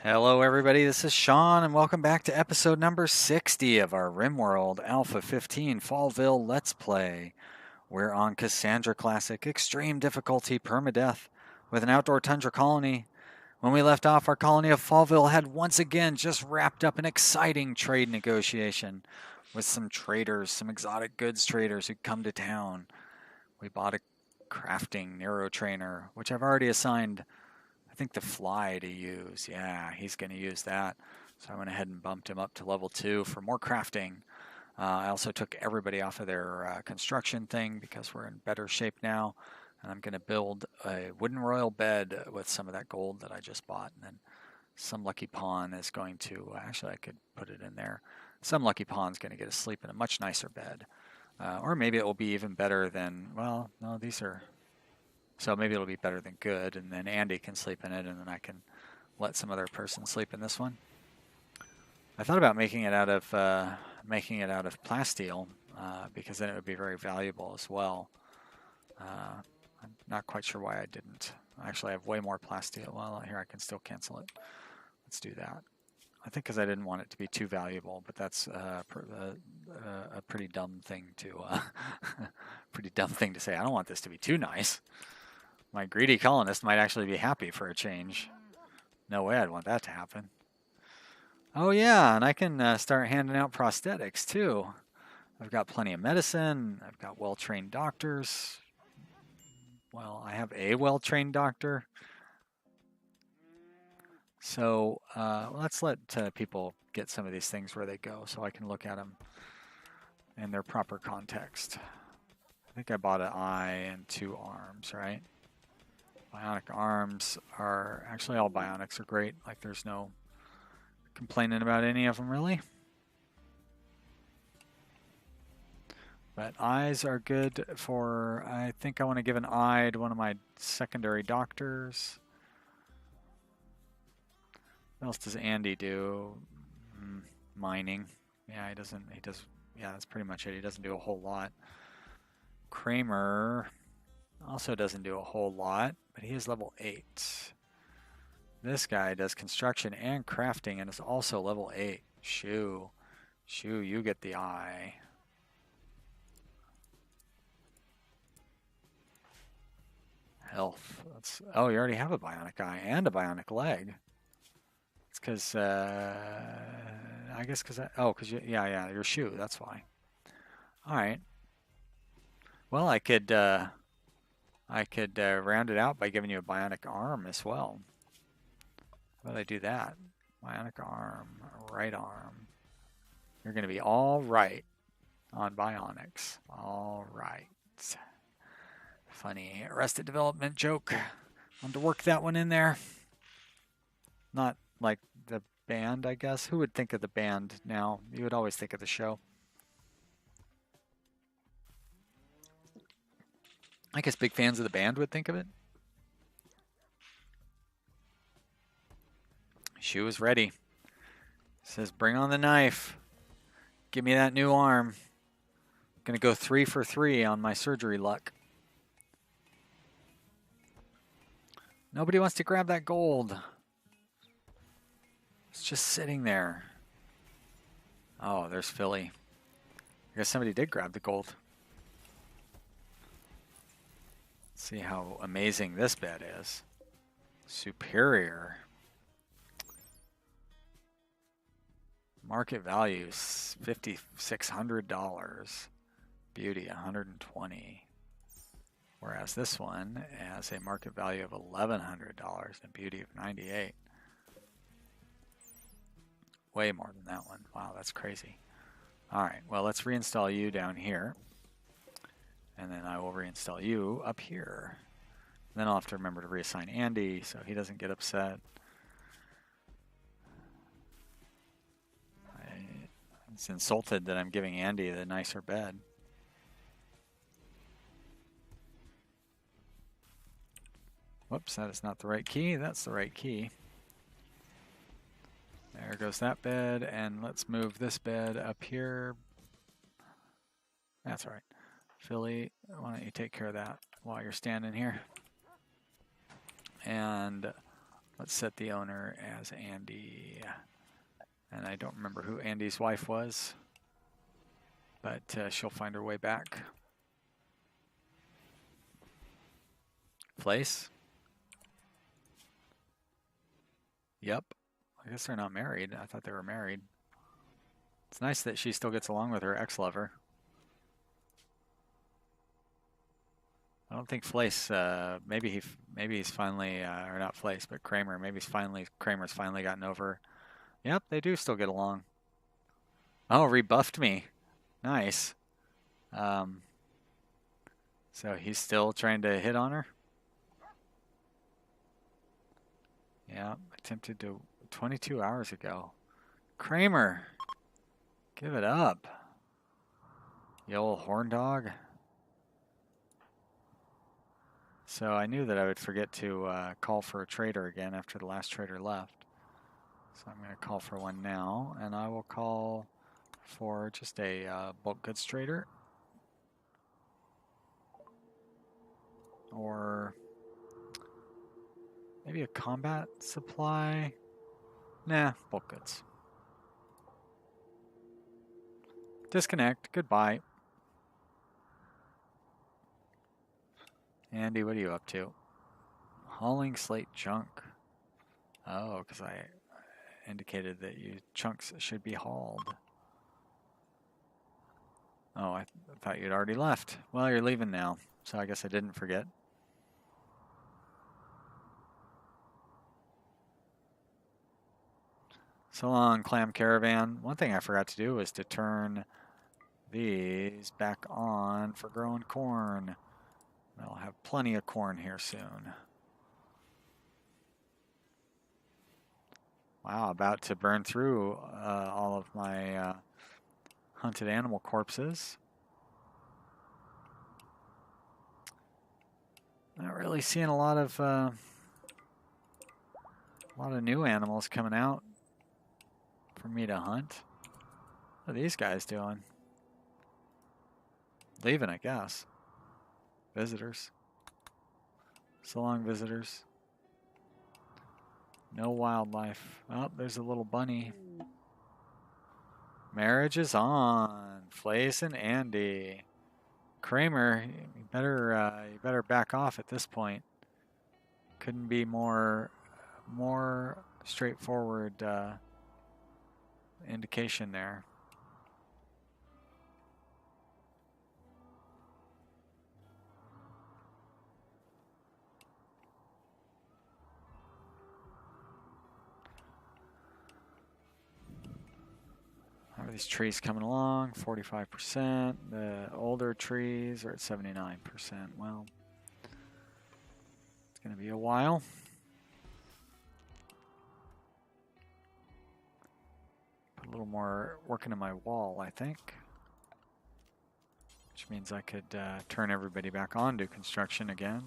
Hello, everybody. This is Sean, and welcome back to episode number 60 of our Rimworld Alpha 15 Fallville Let's Play. We're on Cassandra Classic, Extreme Difficulty Permadeath, with an outdoor tundra colony. When we left off, our colony of Fallville had once again just wrapped up an exciting trade negotiation with some traders, some exotic goods traders who'd come to town. We bought a crafting neurotrainer, which I've already assigned I think the fly to use. Yeah, he's going to use that. So I went ahead and bumped him up to level 2 for more crafting. I also took everybody off of their construction thing because we're in better shape now. And I'm going to build a wooden royal bed with some of that gold that I just bought. And then some lucky pawn is going to, actually I could put it in there. Some lucky pawn's going to get to sleep in a much nicer bed. Or maybe it will be even better than, well, no, these are... So maybe it'll be better than good, and then Andy can sleep in it, and then I can let some other person sleep in this one. I thought about making it out of plasteel, because then it would be very valuable as well. I'm not quite sure why I didn't. Actually, I have way more plasteel. Well, here I can still cancel it. Let's do that. I think because I didn't want it to be too valuable, but that's a pretty dumb thing to say. I don't want this to be too nice. My greedy colonist might actually be happy for a change. No way I'd want that to happen. Oh yeah, and I can start handing out prosthetics too. I've got plenty of medicine. I've got well-trained doctors. Well, I have a well-trained doctor. So let's let people get some of these things where they go so I can look at them in their proper context. I think I bought an eye and 2 arms, right? Bionic arms are, actually all bionics are great. Like there's no complaining about any of them really. But eyes are good for, I think I want to give an eye to one of my secondary doctors. What else does Andy do? Mining. Yeah, he does, yeah, that's pretty much it. He doesn't do a whole lot. Kramer also doesn't do a whole lot, but he is level 8. This guy does construction and crafting and is also level 8. Shoo, you get the eye. Health. Oh, you already have a bionic eye and a bionic leg. It's because, I guess because, yeah, your shoe, that's why. All right. Well, I could round it out by giving you a bionic arm as well. How about I do that? Bionic arm, right arm. You're going to be all right on bionics. All right. Funny Arrested Development joke. Want to work that one in there. Not like the band, I guess. Who would think of the band now? You would always think of the show. I guess big fans of the band would think of it. Shoe is ready. Says, bring on the knife. Give me that new arm. Gonna go 3 for 3 on my surgery luck. Nobody wants to grab that gold. It's just sitting there. Oh, there's Philly. I guess somebody did grab the gold. Let's see how amazing this bed is. Superior. Market value is $5,600. Beauty $120. Whereas this one has a market value of $1,100 and beauty of $98. Way more than that one. Wow, that's crazy. All right, well, let's reinstall you down here. And then I will reinstall you up here. And then I'll have to remember to reassign Andy so he doesn't get upset. He's insulted that I'm giving Andy the nicer bed. Whoops, that is not the right key. That's the right key. There goes that bed, and let's move this bed up here. That's all right. Philly, why don't you take care of that while you're standing here? And Let's set the owner as Andy. And I don't remember who Andy's wife was, but she'll find her way back. Place? Yep. I guess they're not married. I thought they were married. It's nice that she still gets along with her ex-lover. I don't think Flace, maybe he's finally, or not Flace, but Kramer, Kramer's finally gotten over. Yep, they do still get along. Oh, rebuffed me. Nice. So he's still trying to hit on her? Yeah, attempted to 22 hours ago. Kramer, give it up. You old horn dog. So I knew that I would forget to call for a trader again after the last trader left. So I'm going to call for one now, and I will call for just a bulk goods trader. Or maybe a combat supply. Nah, bulk goods. Disconnect. Goodbye. Andy, what are you up to? Hauling slate junk. Oh, because I indicated that you chunks should be hauled. Oh, I thought you'd already left. Well, you're leaving now, so I guess I didn't forget. So long, Clam Caravan. One thing I forgot to do was to turn these back on for growing corn. I'll have plenty of corn here soon. Wow, about to burn through all of my hunted animal corpses. Not really seeing a lot of new animals coming out for me to hunt. What are these guys doing? Leaving, I guess. Visitors. So long, visitors. No wildlife. Oh, there's a little bunny. Marriage is on. Flace and Andy. Kramer, you better back off at this point. Couldn't be more straightforward indication there. How are these trees coming along? 45%. The older trees are at 79%. Well, it's going to be a while. Put a little more work into my wall, I think. Which means I could turn everybody back on to construction again.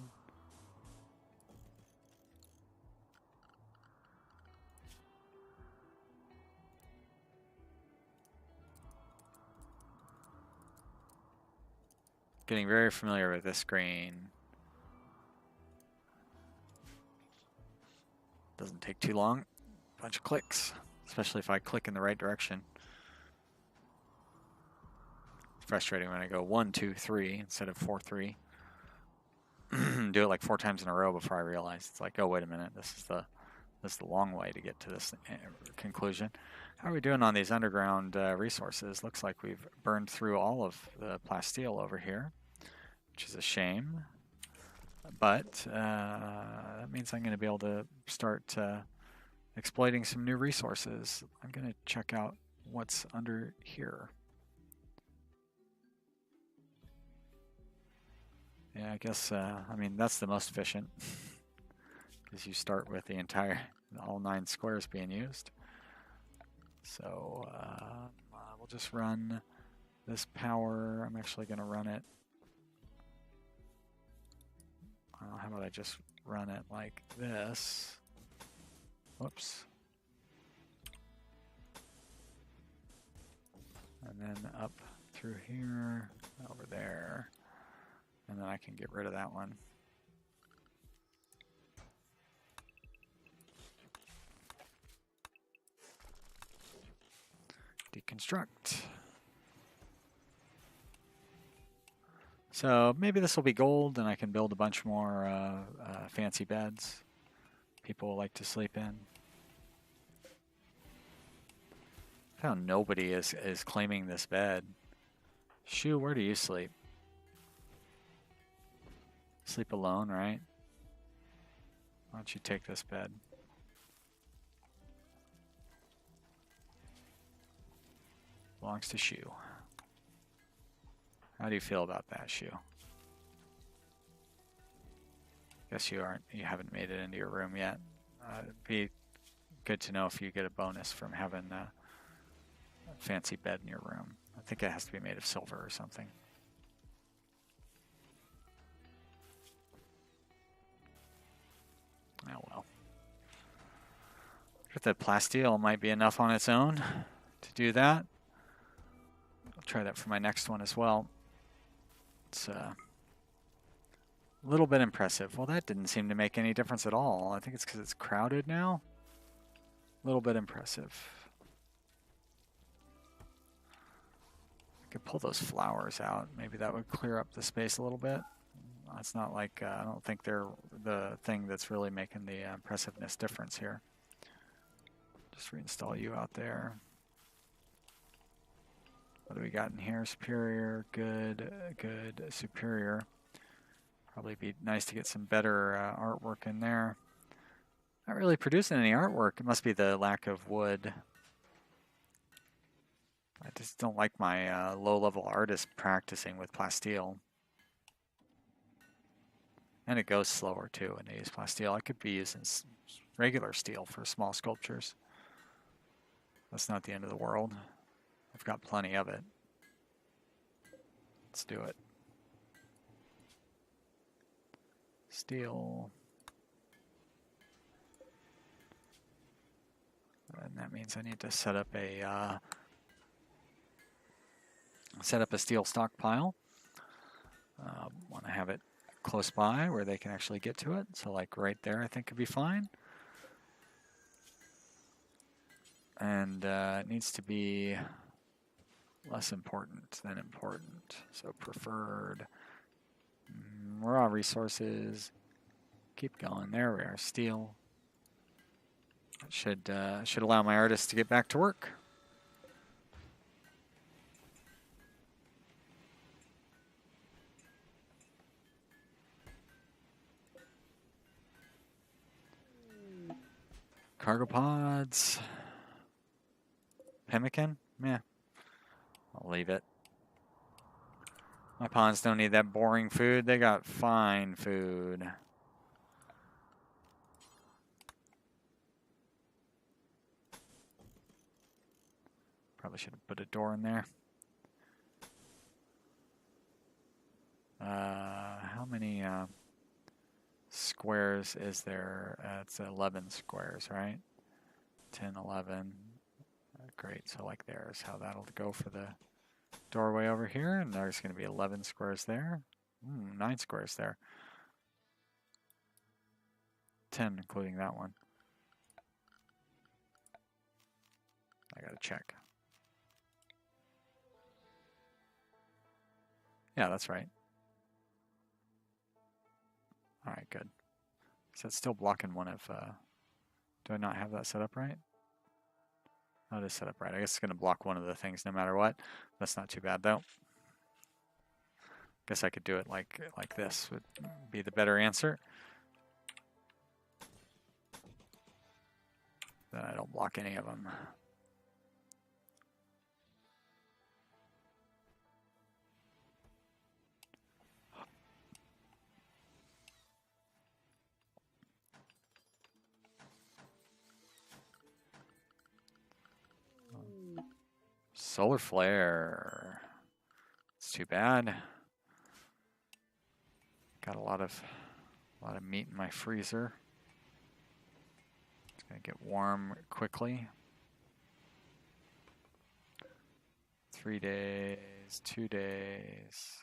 Getting very familiar with this screen. Doesn't take too long. Bunch of clicks, especially if I click in the right direction. It's frustrating when I go 1, 2, 3 instead of 4, 3. Do it like 4 times in a row before I realize it's like, oh wait a minute, this is the long way to get to this conclusion. How are we doing on these underground resources? Looks like we've burned through all of the plasteel over here, which is a shame. But that means I'm going to be able to start exploiting some new resources. I'm going to check out what's under here. Yeah, I guess, I mean, that's the most efficient because you start with all 9 squares being used. So we'll just run this power. I'm actually going to run it. How about I just run it like this? Whoops. And then up through here, over there. And then I can get rid of that one. Construct. So maybe this will be gold, and I can build a bunch more fancy beds people like to sleep in. I found nobody is claiming this bed. Shu, where do you sleep? Sleep alone, right? Why don't you take this bed? Belongs to Shu. How do you feel about that, Shu? Guess you haven't made it into your room yet. It'd be good to know if you get a bonus from having a fancy bed in your room. I think it has to be made of silver or something. Oh well. If the plasteel might be enough on its own to do that. I'll try that for my next one as well. It's a little bit impressive. Well, that didn't seem to make any difference at all. I think it's because it's crowded now. A little bit impressive. I could pull those flowers out. Maybe that would clear up the space a little bit. It's not like, I don't think they're the thing that's really making the impressiveness difference here. Just reinstall you out there. What do we got in here? Superior, good, good, superior. Probably be nice to get some better artwork in there. Not really producing any artwork. It must be the lack of wood. I just don't like my low-level artist practicing with plasteel. And it goes slower too when I use plasteel. I could be using regular steel for small sculptures. That's not the end of the world. I've got plenty of it. Let's do it. Steel. And that means I need to set up a steel stockpile. Want to have it close by where they can actually get to it. So like right there, I think could be fine. And it needs to be less important than important. So preferred. Raw resources. Keep going. There we are. Steel. That should allow my artists to get back to work. Cargo pods. Pemmican? Meh. I'll leave it. My pawns don't need that boring food. They got fine food. Probably should have put a door in there. How many squares is there? It's 11 squares, right? 10, 11. Great, so like there's how that'll go for the doorway over here, and there's going to be 11 squares there. 9 squares there. 10, including that one. I gotta check. Yeah, that's right. All right, good. So it's still blocking one of, do I not have that set up right? Oh, it is set up right. I guess it's going to block one of the things no matter what. That's not too bad, though. Guess I could do it like this would be the better answer. Then I don't block any of them. Solar flare. It's too bad. Got a lot of meat in my freezer. It's gonna get warm quickly. 3 days, 2 days,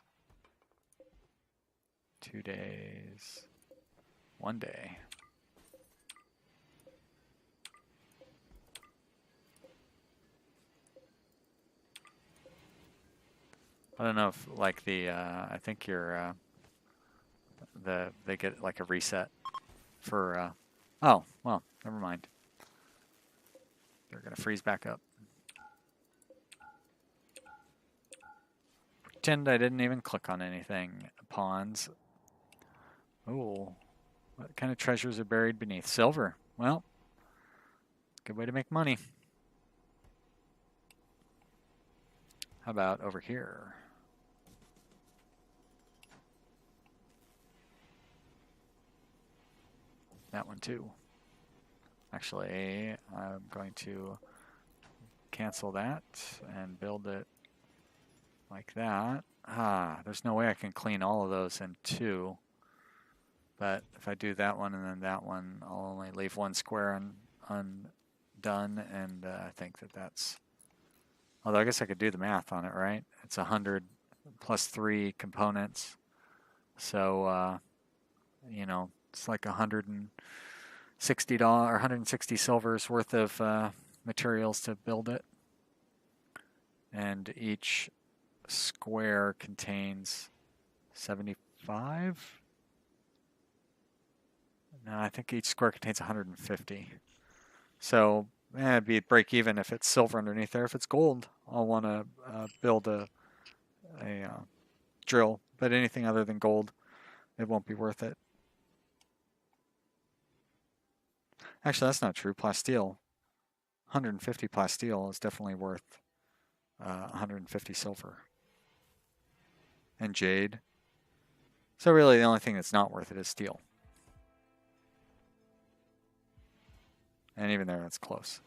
2 days, 1 day. don't know if like the I think you're they get like a reset for oh, well, never mind. They're gonna freeze back up. Pretend I didn't even click on anything. Pawns. Ooh. What kind of treasures are buried beneath? Silver. Well, good way to make money. How about over here? That one too. Actually, I'm going to cancel that and build it like that. Ah, there's no way I can clean all of those in two. But if I do that one and then that one, I'll only leave one square undone, and I think that's... Although I guess I could do the math on it, right? It's 100 plus 3 components. So, you know, it's like $160 or 160 silvers worth of materials to build it. And each square contains 75? No, I think each square contains 150. So it'd be break even if it's silver underneath there. If it's gold, I'll want to build a drill. But anything other than gold, it won't be worth it. Actually, that's not true. Plasteel, 150 plasteel is definitely worth 150 silver. And jade. So really the only thing that's not worth it is steel. And even there, that's close.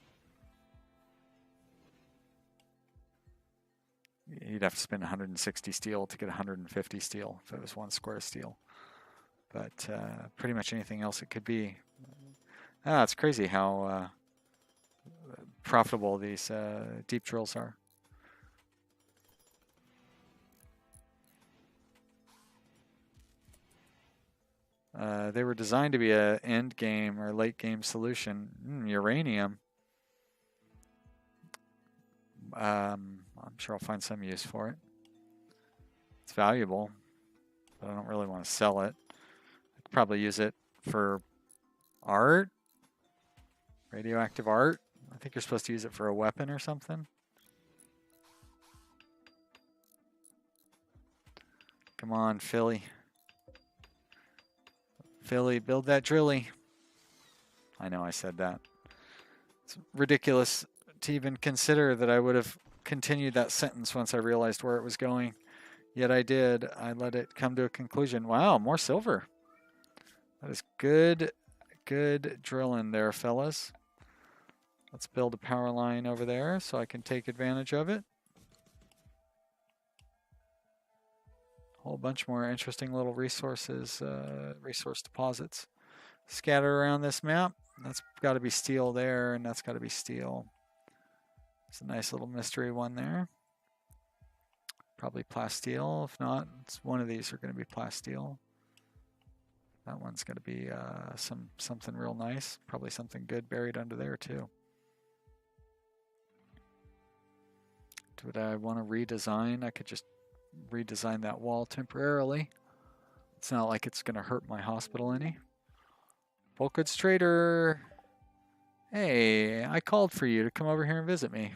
You'd have to spend 160 steel to get 150 steel if it was 1 square steel. But pretty much anything else it could be. It's crazy how profitable these deep drills are. They were designed to be an end game or late game solution. Uranium. I'm sure I'll find some use for it. It's valuable, but I don't really want to sell it. I could probably use it for art, radioactive art. I think you're supposed to use it for a weapon or something. Come on, Philly. Philly, build that drilly. I know I said that. It's ridiculous to even consider that I would have continued that sentence once I realized where it was going. Yet I did. I let it come to a conclusion. Wow, more silver. That is good drilling there, fellas. Let's build a power line over there so I can take advantage of it. A whole bunch more interesting little resources, resource deposits scattered around this map. That's got to be steel there, and that's got to be steel. It's a nice little mystery one there. Probably plasteel. If not, it's one of these are going to be plasteel. That one's going to be something real nice. Probably something good buried under there too. Would I want to redesign? I could just redesign that wall temporarily. It's not like it's going to hurt my hospital any. Bulk goods trader. Hey, I called for you to come over here and visit me.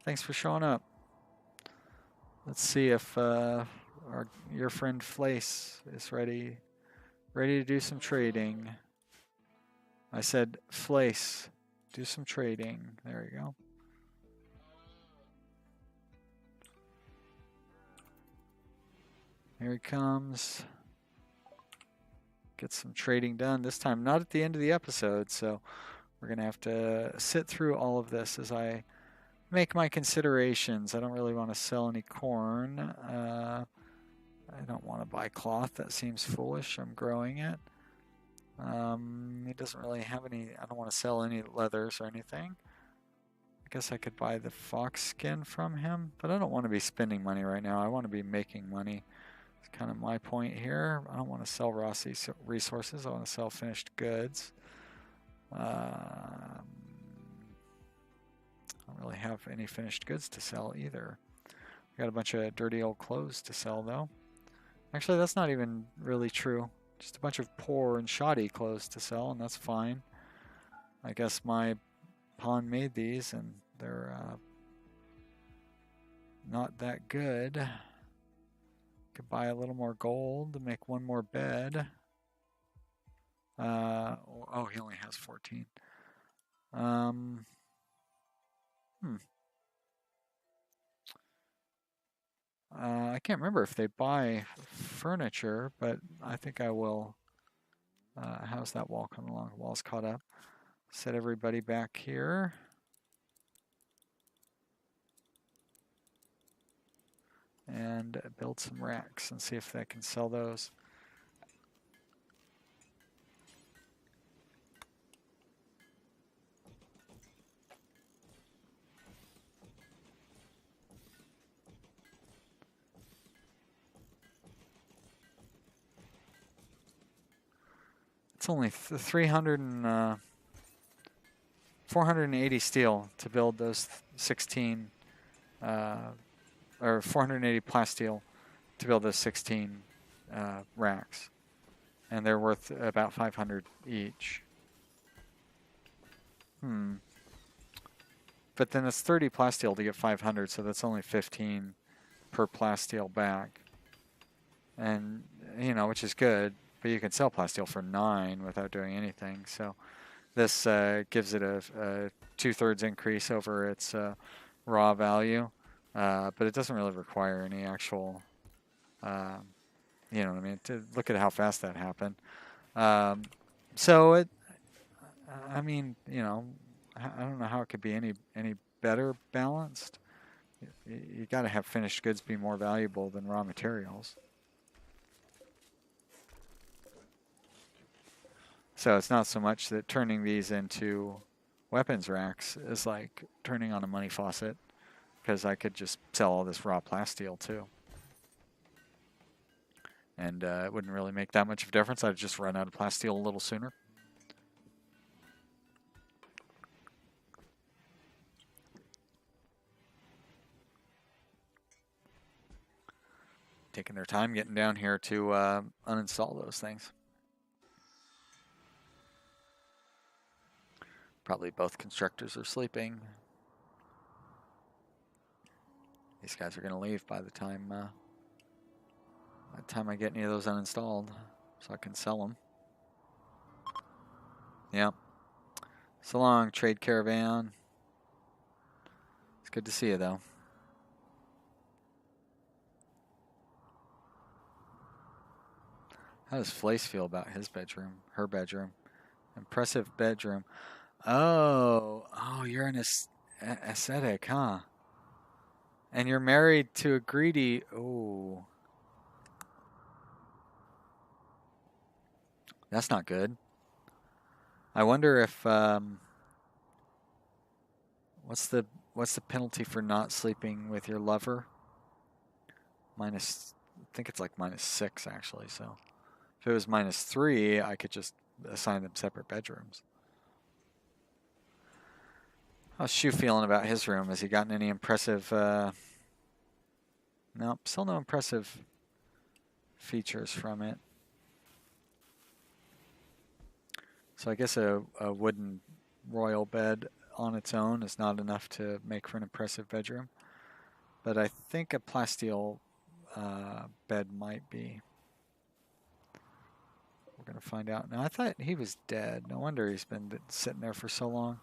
Thanks for showing up. Let's see if your friend Flace is ready to do some trading. I said, Flace, do some trading. There you go. Here he comes. Get some trading done. This time not at the end of the episode, so we're going to have to sit through all of this as I make my considerations. I don't really want to sell any corn. I don't want to buy cloth. That seems foolish. I'm growing it. He doesn't really have any... I don't want to sell any leathers or anything. I guess I could buy the fox skin from him, but I don't want to be spending money right now. I want to be making money. It's kind of my point here. I don't want to sell raw resources. I want to sell finished goods. I don't really have any finished goods to sell either. Got a bunch of dirty old clothes to sell, though. Actually, that's not even really true. Just a bunch of poor and shoddy clothes to sell, and that's fine. I guess my pawn made these, and they're not that good. Could buy a little more gold to make one more bed. Oh, he only has 14. I can't remember if they buy furniture, but I think I will. How's that wall coming along? The wall's caught up. Set everybody back here. And build some racks and see if they can sell those. It's only 480 steel to build those 16, or 480 plasteel to build those 16 racks. And they're worth about 500 each. But then it's 30 plasteel to get 500, so that's only 15 per plasteel bag. And, you know, which is good, but you can sell plasteel for 9 without doing anything. So this gives it a 2/3 increase over its raw value, but it doesn't really require any actual, you know what I mean? Look at how fast that happened. So it, I mean, you know, I don't know how it could be any better balanced. You got to have finished goods be more valuable than raw materials. So it's not so much that turning these into weapons racks is like turning on a money faucet, because I could just sell all this raw plasteel too. And it wouldn't really make that much of a difference. I'd just run out of plasteel a little sooner. Taking their time getting down here to uninstall those things. Probably both constructors are sleeping. These guys are going to leave by the time I get any of those uninstalled, so I can sell them. Yeah. So long, trade caravan. It's good to see you, though. How does Flace feel about his bedroom, her bedroom? Impressive bedroom. Oh, you're an ascetic, huh? And you're married to a greedy. Oh, that's not good. I wonder if what's the penalty for not sleeping with your lover? Minus, I think it's like -6 actually. So if it was -3, I could just assign them separate bedrooms. How's Shu feeling about his room? Has he gotten any impressive? Nope, still no impressive features from it. So I guess a wooden royal bed on its own is not enough to make for an impressive bedroom. But I think a plasteel bed might be. We're going to find out. Now, I thought he was dead. No wonder he's been sitting there for so long.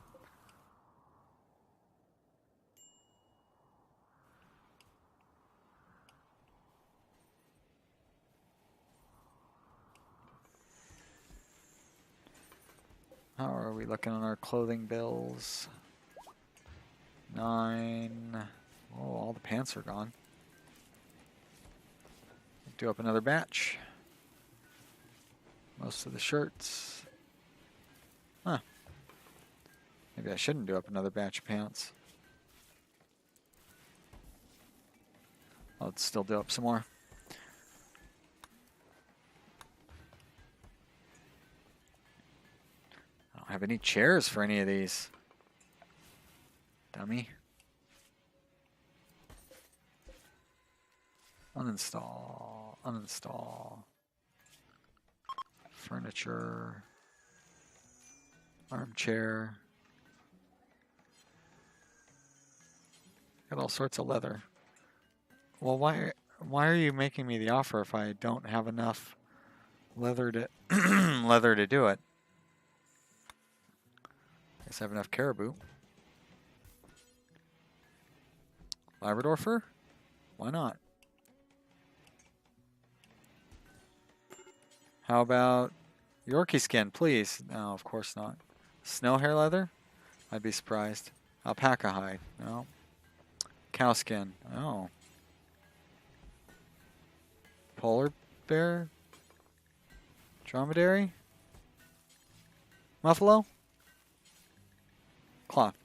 How are we looking on our clothing bills? 9. Oh, all the pants are gone. Do up another batch. Most of the shirts. Huh. Maybe I shouldn't do up another batch of pants. I'll still do up some more. I don't have any chairs for any of these. Dummy. Uninstall. Uninstall. Furniture. Armchair. Got all sorts of leather. Well, why are you making me the offer if I don't have enough leather to leather to do it? I guess I have enough caribou. Labrador fur? Why not? How about Yorkie skin, please? No, of course not. Snow hair leather? I'd be surprised. Alpaca hide? No. Cow skin? Oh. Polar bear? Dromedary? Buffalo? Cloth.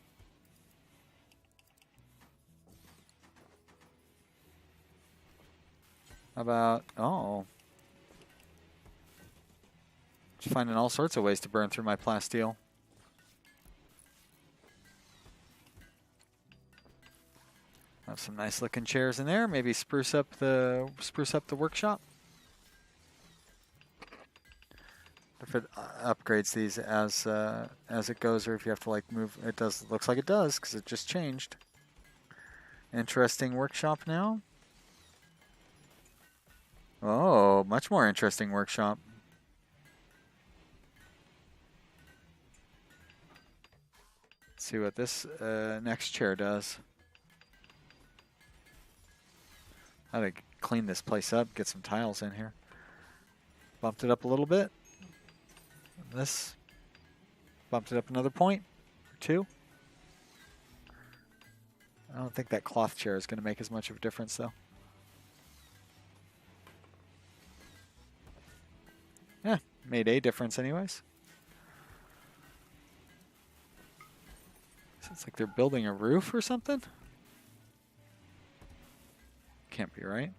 How about, oh. Just finding all sorts of ways to burn through my plasteel. Have some nice looking chairs in there. Maybe spruce up the workshop. If it upgrades these as it goes, or if you have to like move, it does. Looks like it does because it just changed. Interesting workshop now. Oh, much more interesting workshop. Let's see what this next chair does. How to clean this place up, get some tiles in here. Bumped it up a little bit. This bumped it up another point or two. I don't think that cloth chair is going to make as much of a difference, though. Yeah, made a difference anyways. So it's like they're building a roof or something? Can't be right.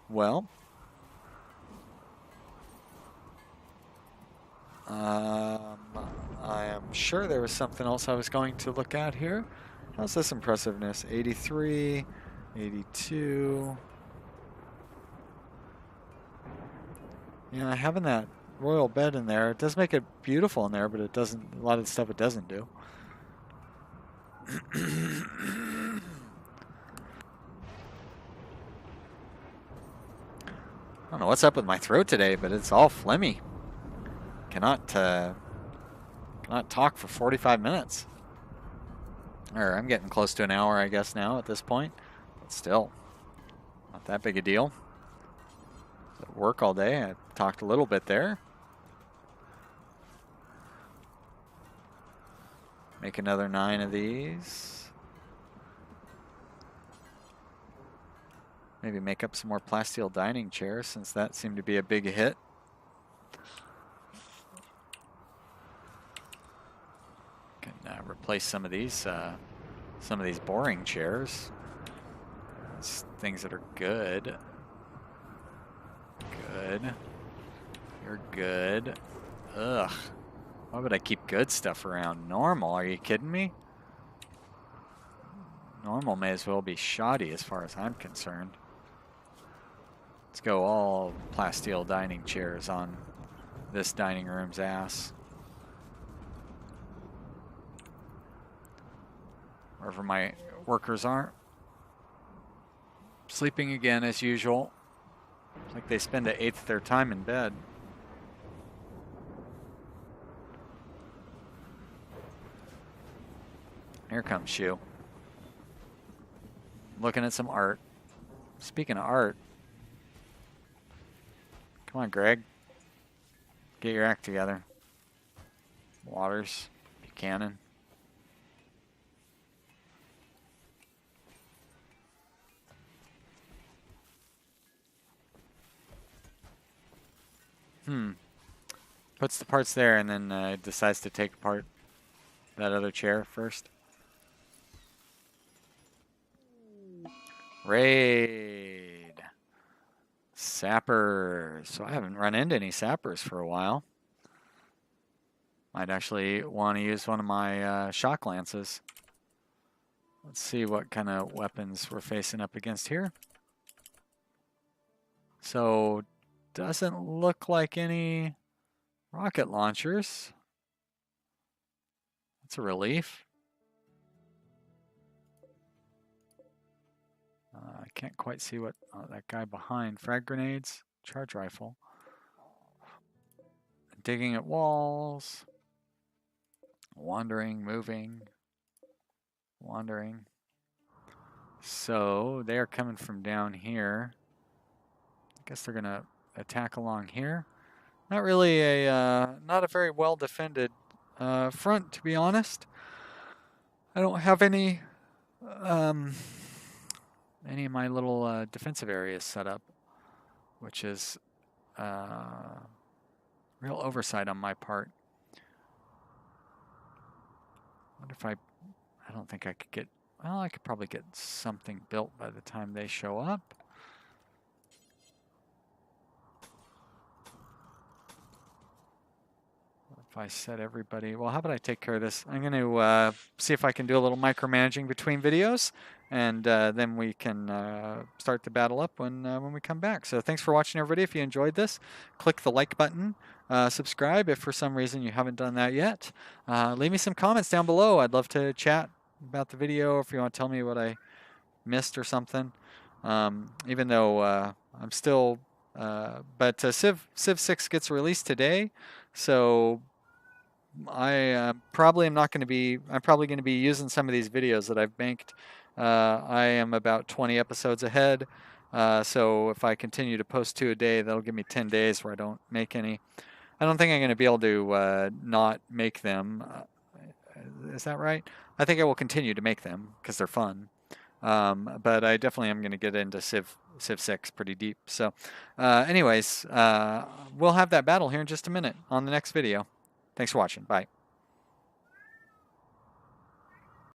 Well, I am sure there was something else I was going to look at here. How's this impressiveness? 83, 82. Yeah, having that royal bed in there, it does make it beautiful in there, but it doesn't, a lot of the stuff it doesn't do. I don't know what's up with my throat today, but it's all phlegmy. Cannot talk for 45 minutes. Or I'm getting close to an hour, I guess, now at this point. But still, not that big a deal. At work all day, I talked a little bit there. Make another 9 of these. Maybe make up some more plasteel dining chairs, since that seemed to be a big hit. Can replace some of these boring chairs. Things that are good. Good. You're good. Ugh. Why would I keep good stuff around? Normal? Are you kidding me? Normal may as well be shoddy as far as I'm concerned. Let's go all plasteel dining chairs on this dining room's ass. Wherever my workers aren't. Sleeping again as usual. It's like they spend 1/8 of their time in bed. Here comes Shu. Looking at some art. Speaking of art. Come on, Greg. Get your act together. Waters. Buchanan. Puts the parts there and then decides to take apart that other chair first. Raid. Sappers. So I haven't run into any sappers for a while. Might actually want to use one of my shock lances. Let's see what kind of weapons we're facing up against here. So, doesn't look like any rocket launchers. That's a relief. I can't quite see what that guy behind. Frag grenades, charge rifle. Digging at walls. Wandering, moving. Wandering. So they're coming from down here. I guess they're gonna attack along here. Not really not a very well defended front, to be honest. I don't have any of my little defensive areas set up, which is real oversight on my part. What if I don't think I could get, well, I could probably get something built by the time they show up. If I set everybody, well, how about I take care of this? I'm going to see if I can do a little micromanaging between videos, and then we can start the battle up when we come back. So thanks for watching, everybody. If you enjoyed this, click the like button. Subscribe if for some reason you haven't done that yet. Leave me some comments down below. I'd love to chat about the video if you want to tell me what I missed or something. Even though I'm still, but Civ 6 gets released today, so I probably am not going to be, I'm probably going to be using some of these videos that I've banked. I am about 20 episodes ahead, so if I continue to post 2 a day, that'll give me 10 days where I don't make any. I don't think I'm going to be able to not make them. Is that right? I think I will continue to make them because they're fun. But I definitely am going to get into Civ 6 pretty deep. So anyways, we'll have that battle here in just a minute on the next video. Thanks for watching. Bye.